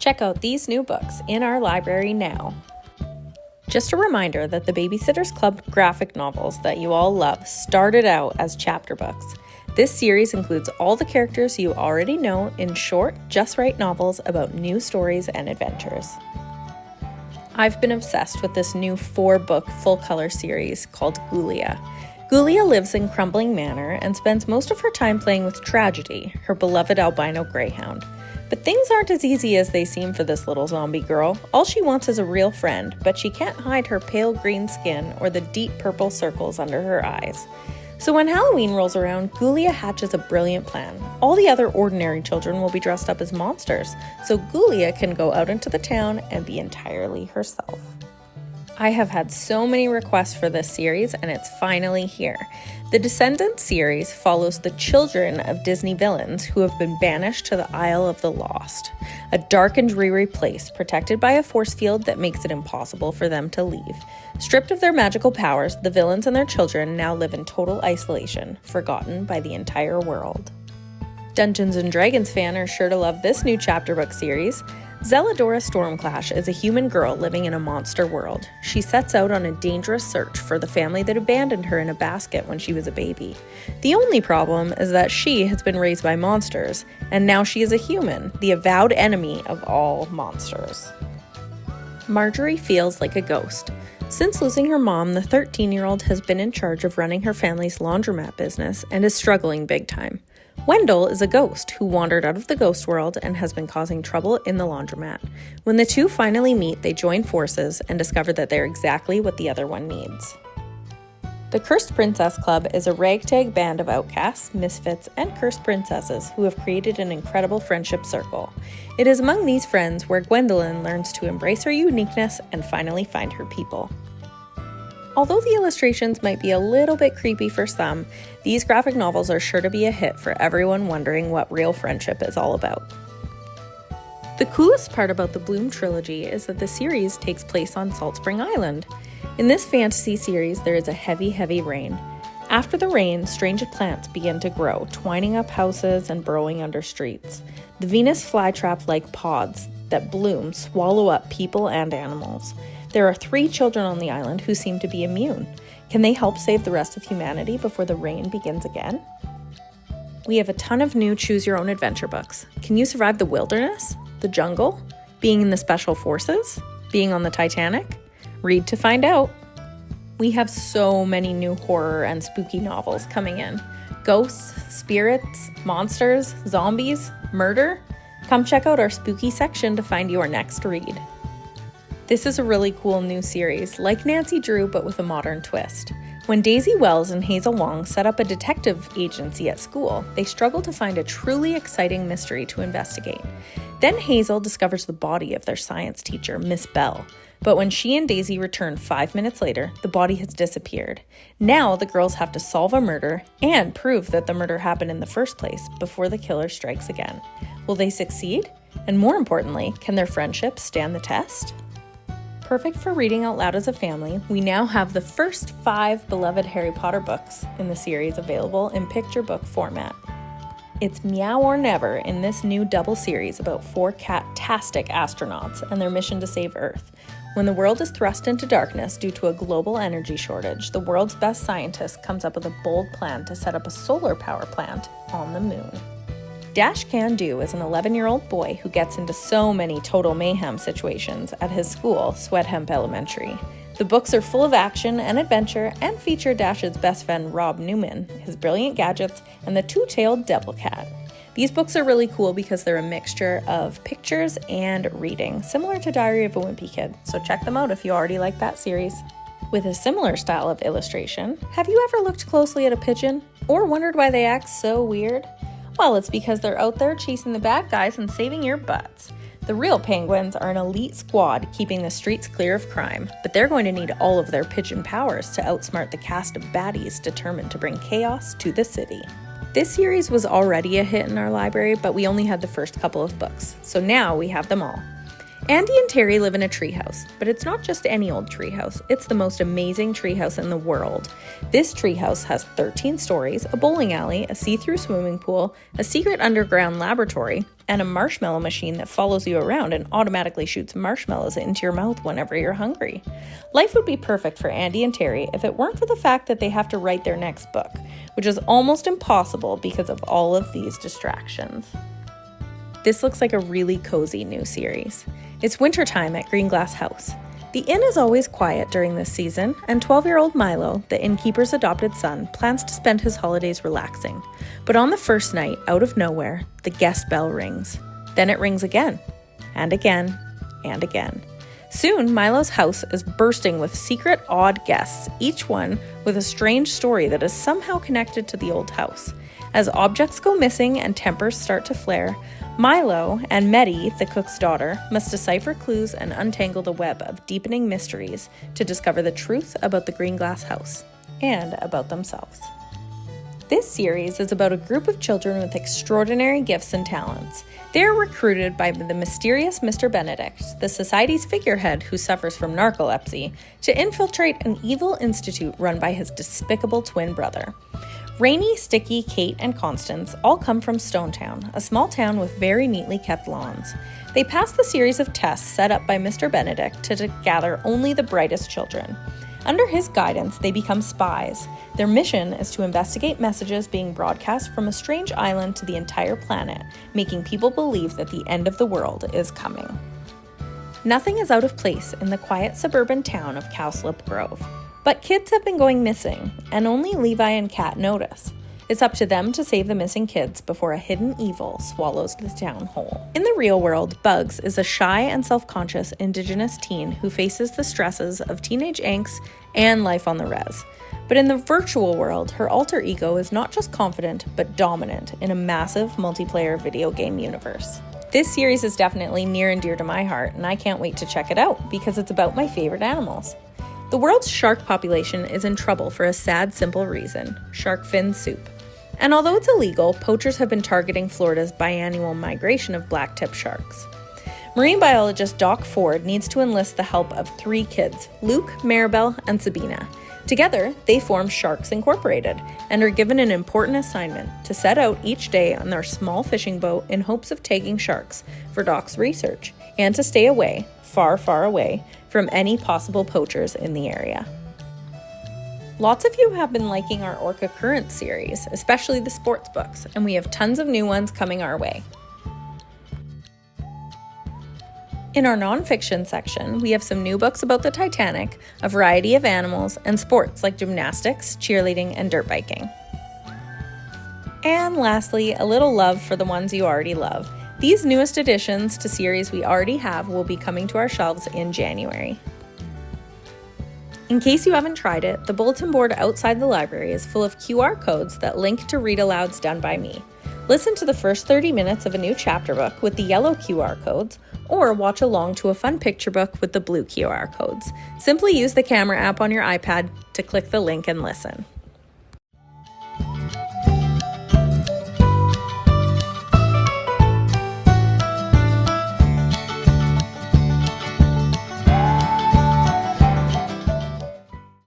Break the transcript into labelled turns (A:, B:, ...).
A: Check out these new books in our library now. Just a reminder that the Babysitters Club graphic novels that you all love started out as chapter books. This series includes all the characters you already know in short, just right novels about new stories and adventures. I've been obsessed with this new 4-book full-color series called Ghoulia. Ghoulia lives in Crumbling Manor and spends most of her time playing with Tragedy, her beloved albino greyhound. But things aren't as easy as they seem for this little zombie girl. All she wants is a real friend, but she can't hide her pale green skin or the deep purple circles under her eyes. So when Halloween rolls around, Ghoulia hatches a brilliant plan. All the other ordinary children will be dressed up as monsters, so Ghoulia can go out into the town and be entirely herself. I have had so many requests for this series, and it's finally here. The Descendants series follows the children of Disney villains who have been banished to the Isle of the Lost, a dark and dreary place protected by a force field that makes it impossible for them to leave. Stripped of their magical powers, the villains and their children now live in total isolation, forgotten by the entire world. Dungeons & Dragons fans are sure to love this new chapter book series. Zeladora Stormclash is a human girl living in a monster world. She sets out on a dangerous search for the family that abandoned her in a basket when she was a baby. The only problem is that she has been raised by monsters, and now she is a human, the avowed enemy of all monsters. Marjorie feels like a ghost. Since losing her mom, the 13-year-old has been in charge of running her family's laundromat business and is struggling big time. Wendell is a ghost who wandered out of the ghost world and has been causing trouble in the laundromat. When the two finally meet, they join forces and discover that they're exactly what the other one needs. The Cursed Princess Club is a ragtag band of outcasts, misfits, and cursed princesses who have created an incredible friendship circle. It is among these friends where Gwendolyn learns to embrace her uniqueness and finally find her people. Although the illustrations might be a little bit creepy for some, these graphic novels are sure to be a hit for everyone wondering what real friendship is all about. The coolest part about the Bloom trilogy is that the series takes place on Salt Spring Island. In this fantasy series, there is a heavy rain. After the rain, strange plants begin to grow, twining up houses and burrowing under streets. The Venus flytrap-like pods that bloom swallow up people and animals. There are 3 children on the island who seem to be immune. Can they help save the rest of humanity before the rain begins again? We have a ton of new choose-your-own-adventure books. Can you survive the wilderness? The jungle? Being in the special forces? Being on the Titanic? Read to find out. We have so many new horror and spooky novels coming in. Ghosts, spirits, monsters, zombies, murder? Come check out our spooky section to find your next read. This is a really cool new series, like Nancy Drew but with a modern twist. When Daisy Wells and Hazel Wong set up a detective agency at school, they struggle to find a truly exciting mystery to investigate. Then Hazel discovers the body of their science teacher, Miss Bell. But when she and Daisy return 5 minutes later, the body has disappeared. Now the girls have to solve a murder and prove that the murder happened in the first place before the killer strikes again. Will they succeed? And more importantly, can their friendship stand the test? Perfect for reading out loud as a family, we now have the first 5 beloved Harry Potter books in the series available in picture book format. It's Meow or Never in this new double series about 4 cat-tastic astronauts and their mission to save Earth. When the world is thrust into darkness due to a global energy shortage, the world's best scientist comes up with a bold plan to set up a solar power plant on the moon. Dash Can Do is an 11-year-old boy who gets into so many total mayhem situations at his school, Sweat Hemp Elementary. The books are full of action and adventure and feature Dash's best friend Rob Newman, his brilliant gadgets, and the two-tailed devil cat. These books are really cool because they're a mixture of pictures and reading, similar to Diary of a Wimpy Kid, so check them out if you already like that series. With a similar style of illustration, have you ever looked closely at a pigeon or wondered why they act so weird? Well, it's because they're out there chasing the bad guys and saving your butts. The real penguins are an elite squad keeping the streets clear of crime, but they're going to need all of their pigeon powers to outsmart the cast of baddies determined to bring chaos to the city. This series was already a hit in our library, but we only had the first couple of books, so now we have them all. Andy and Terry live in a treehouse, but it's not just any old treehouse, it's the most amazing treehouse in the world. This treehouse has 13 stories, a bowling alley, a see-through swimming pool, a secret underground laboratory, and a marshmallow machine that follows you around and automatically shoots marshmallows into your mouth whenever you're hungry. Life would be perfect for Andy and Terry if it weren't for the fact that they have to write their next book, which is almost impossible because of all of these distractions. This looks like a really cozy new series. It's wintertime at Greenglass House. The inn is always quiet during this season, and 12-year-old Milo, the innkeeper's adopted son, plans to spend his holidays relaxing. But on the first night, out of nowhere, the guest bell rings. Then it rings again, and again, and again. Soon, Milo's house is bursting with secret, odd guests, each one with a strange story that is somehow connected to the old house. As objects go missing and tempers start to flare, Milo and Meddy, the cook's daughter, must decipher clues and untangle the web of deepening mysteries to discover the truth about the Greenglass House and about themselves. This series is about a group of children with extraordinary gifts and talents. They are recruited by the mysterious Mr. Benedict, the society's figurehead who suffers from narcolepsy, to infiltrate an evil institute run by his despicable twin brother. Rainy, Sticky, Kate, and Constance all come from Stonetown, a small town with very neatly kept lawns. They pass the series of tests set up by Mr. Benedict to gather only the brightest children. Under his guidance, they become spies. Their mission is to investigate messages being broadcast from a strange island to the entire planet, making people believe that the end of the world is coming. Nothing is out of place in the quiet suburban town of Cowslip Grove. But kids have been going missing, and only Levi and Kat notice. It's up to them to save the missing kids before a hidden evil swallows the town whole. In the real world, Bugs is a shy and self-conscious Indigenous teen who faces the stresses of teenage angst and life on the res. But in the virtual world, her alter ego is not just confident, but dominant in a massive multiplayer video game universe. This series is definitely near and dear to my heart, and I can't wait to check it out because it's about my favorite animals. The world's shark population is in trouble for a sad, simple reason: shark fin soup. And although it's illegal, poachers have been targeting Florida's biannual migration of black-tip sharks. Marine biologist Doc Ford needs to enlist the help of 3 kids, Luke, Maribel, and Sabina. Together, they form Sharks Incorporated and are given an important assignment to set out each day on their small fishing boat in hopes of tagging sharks for Doc's research and to stay away, far, far away, from any possible poachers in the area. Lots of you have been liking our Orca Current series, especially the sports books, and we have tons of new ones coming our way. In our nonfiction section, we have some new books about the Titanic, a variety of animals, and sports like gymnastics, cheerleading, and dirt biking. And lastly, a little love for the ones you already love. These newest additions to series we already have will be coming to our shelves in January. In case you haven't tried it, the bulletin board outside the library is full of QR codes that link to read-alouds done by me. Listen to the first 30 minutes of a new chapter book with the yellow QR codes, or watch along to a fun picture book with the blue QR codes. Simply use the camera app on your iPad to click the link and listen.